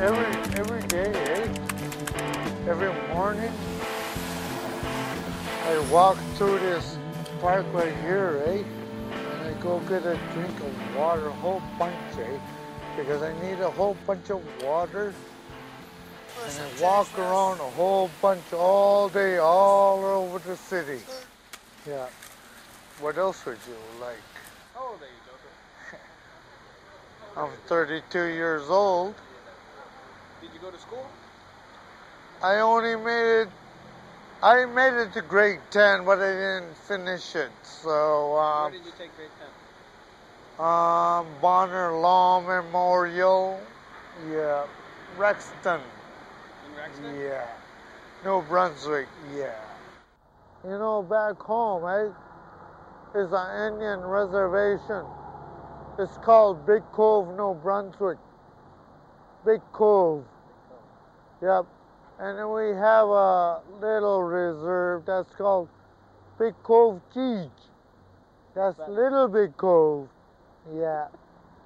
every day, every morning, I walk through this park right here, and I go get a drink of water, a whole bunch, because I need a whole bunch of water. And I walk around a whole bunch all day, all over the city. Yeah. What else would you like? How old are you, Joseph? I'm 32 years old. Did you go to school? I made it to grade 10, but I didn't finish it. So, Where did you take grade 10? Bonner Law Memorial. Yeah. Rexton. In Rexton? Yeah. New Brunswick. Yeah. You know, back home, is an Indian reservation. It's called Big Cove, New Brunswick. Big Cove. Yep. And then we have a little reserve that's called Big Cove Keeg. That's Little Big Cove. Yeah.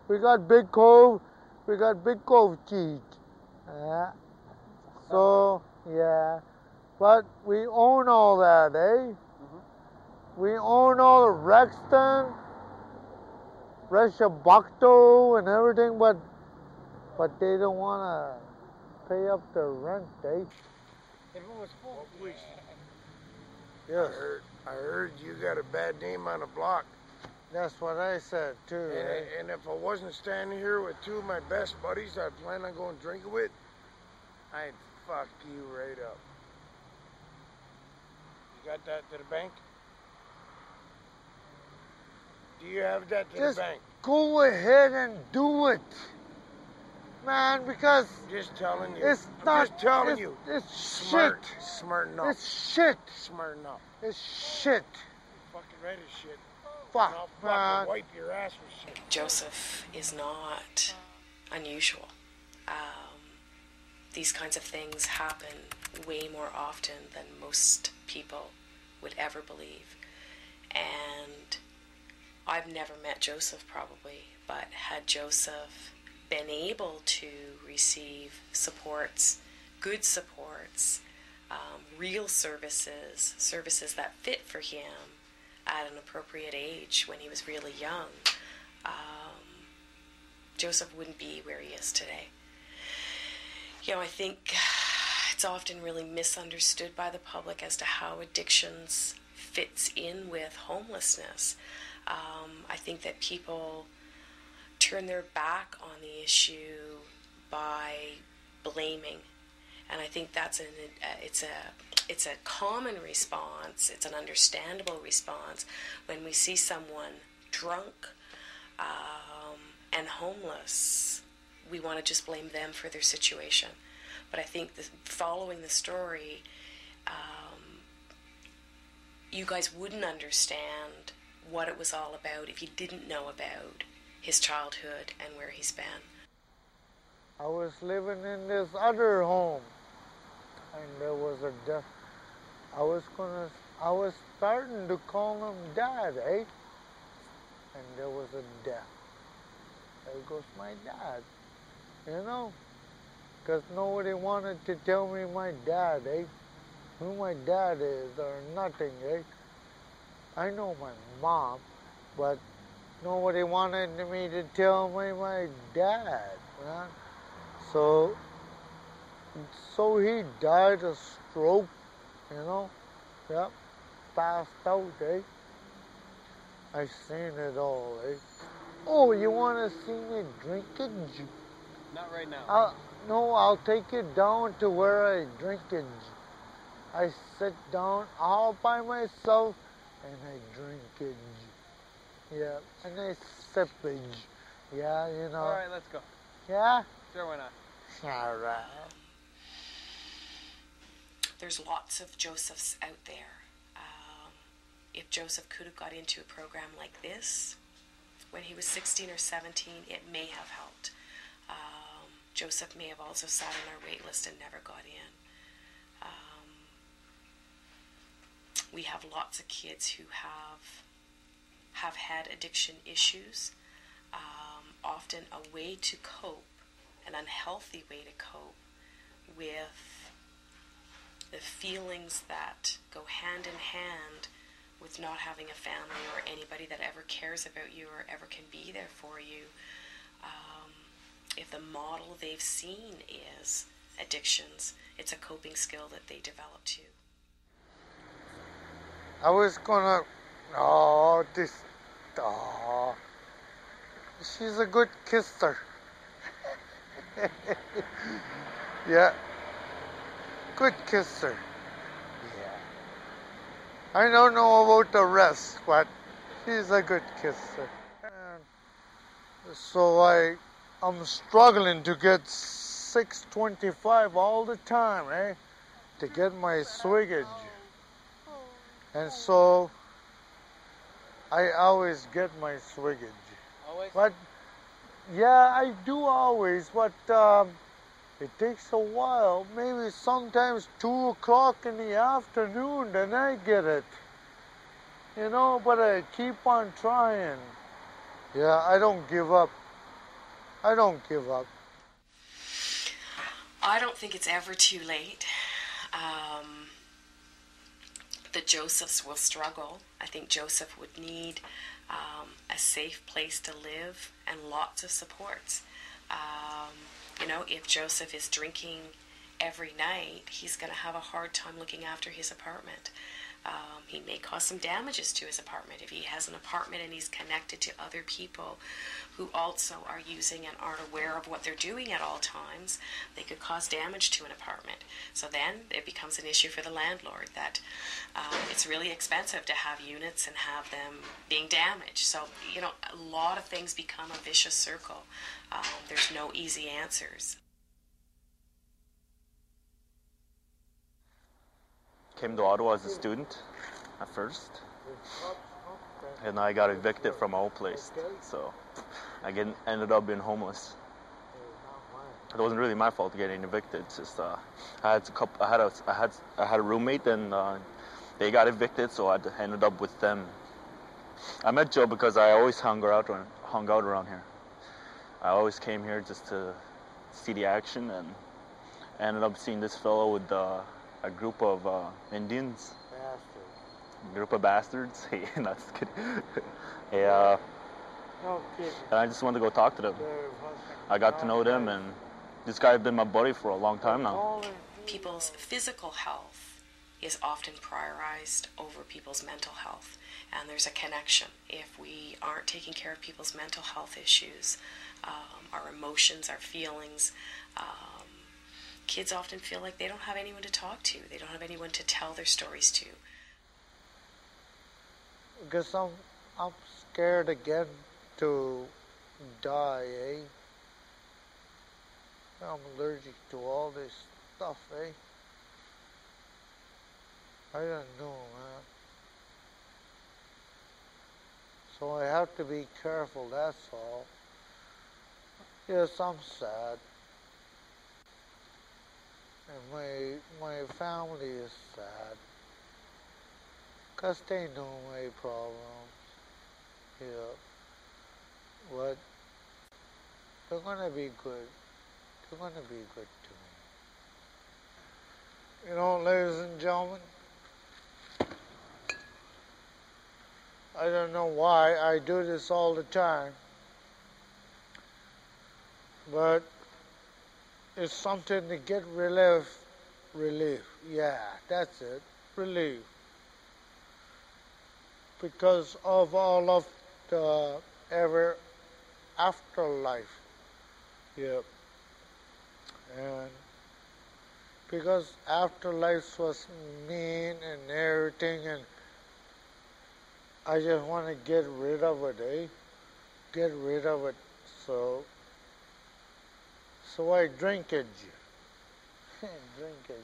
We got Big Cove, we got Big Cove Keeg. Yeah. So, yeah. But we own all that, Mm-hmm. We own all of Rexton, Reshabakto, and everything, but they don't want to pay up the rent, Everyone was full. Yes. I heard you got a bad name on the block. That's what I said, too. And if I wasn't standing here with two of my best buddies that I plan on going drinking with, I'd fuck you right up. You got that to the bank? Do you have that to Just the bank? go ahead and do it, man, because Just telling you. it's I'm not. just telling you. It's Smart. shit. Smart enough. It's shit. Smart enough. It's shit. You're fucking right as shit. Fuck, And I'll man. fucking wipe your ass for shit. Joseph is not unusual. These kinds of things happen way more often than most people would ever believe. And I've never met Joseph probably, but had Joseph been able to receive supports, good supports, real services that fit for him at an appropriate age when he was really young, Joseph wouldn't be where he is today. You know, I think it's often really misunderstood by the public as to how addictions fits in with homelessness. I think that people turn their back on the issue by blaming, and I think that's it's a common response. It's an understandable response when we see someone drunk and homeless. We want to just blame them for their situation. But I think following the story, you guys wouldn't understand what it was all about if you didn't know about his childhood and where he's been. I was living in this other home, and there was a death. I was starting to call him Dad, And there was a death. There goes my dad. You know, because nobody wanted to tell me my dad, who my dad is or nothing, I know my mom, but nobody wanted me to tell me my dad, man. So he died of stroke, yep, passed out, I seen it all, Oh, you want to see me drinking? Not right now. I'll take you down to where I drink it. I sit down all by myself and I drink it. Yeah, and I sip it. Yeah, All right, let's go. Yeah? Sure, why not? All right. There's lots of Josephs out there. If Joseph could have got into a program like this when he was 16 or 17, it may have helped. Joseph may have also sat on our wait list and never got in. We have lots of kids who have had addiction issues. Often a way to cope an unhealthy way to cope with the feelings that go hand in hand with not having a family or anybody that ever cares about you or ever can be there for you. If the model they've seen is addictions, it's a coping skill that they develop too. I was gonna, oh, she's a good kisser. Yeah, good kisser. Yeah. I don't know about the rest, but she's a good kisser. And so I'm struggling to get 625 all the time, to get my swiggage. And so I always get my swiggage. Always? But yeah, I do always, but it takes a while. Maybe sometimes 2 o'clock in the afternoon, then I get it. You know, but I keep on trying. Yeah, I don't give up. I don't give up. I don't think it's ever too late. The Josephs will struggle. I think Joseph would need a safe place to live and lots of supports. If Joseph is drinking every night, he's going to have a hard time looking after his apartment. He may cause some damages to his apartment if he has an apartment and he's connected to other people who also are using and aren't aware of what they're doing at all times. They could cause damage to an apartment. So then it becomes an issue for the landlord that it's really expensive to have units and have them being damaged. So, a lot of things become a vicious circle. There's no easy answers. Came to Ottawa as a student at first, and I got evicted from my old place, so I ended up being homeless. It wasn't really my fault getting evicted. It's just I had a roommate, and they got evicted, so I ended up with them. I met Joe because I always hung out around here. I always came here just to see the action, and I ended up seeing this fellow with a group of Indians. A group of bastards. Hey, not just kidding. Yeah. And I just wanted to go talk to them. I got to know them, and this guy has been my buddy for a long time now. People's physical health is often prioritized over people's mental health, and there's a connection. If we aren't taking care of people's mental health issues, our emotions, our feelings, kids often feel like they don't have anyone to talk to. They don't have anyone to tell their stories to. Because I'm scared again to die, I'm allergic to all this stuff, I don't know, man. So I have to be careful, that's all. Yes, I'm sad. And my family is sad. Because they know my problems. Yeah. But they're going to be good. They're going to be good to me. Ladies and gentlemen, I don't know why I do this all the time. But it's something to get relief. Yeah, that's it. Relief. Because of all of the afterlife. Yep. And because afterlife was mean and everything, and I just want to get rid of it, Get rid of it. So I drink it. Drink it.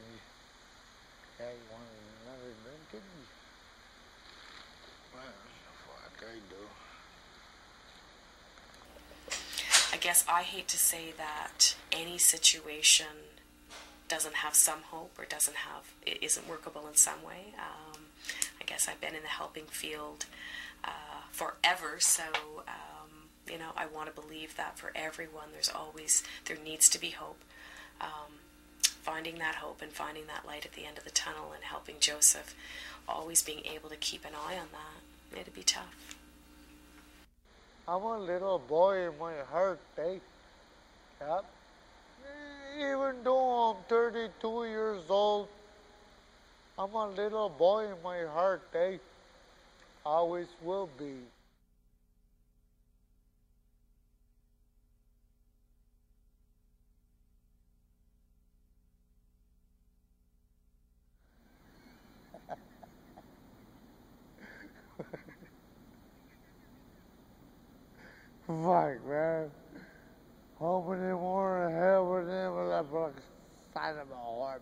Yeah, you want another drink it? Well, fuck, I do. I guess I hate to say that any situation doesn't have some hope or it isn't workable in some way. I guess I've been in the helping field forever, so I want to believe that for everyone, there needs to be hope. Finding that hope and finding that light at the end of the tunnel and helping Joseph, always being able to keep an eye on that. It'd be tough. I'm a little boy in my heart, Dave. Yep. Even though I'm 32 years old, I'm a little boy in my heart, Dave. Always will be. Fuck, man. How many more have them? I'm like, son of a whore.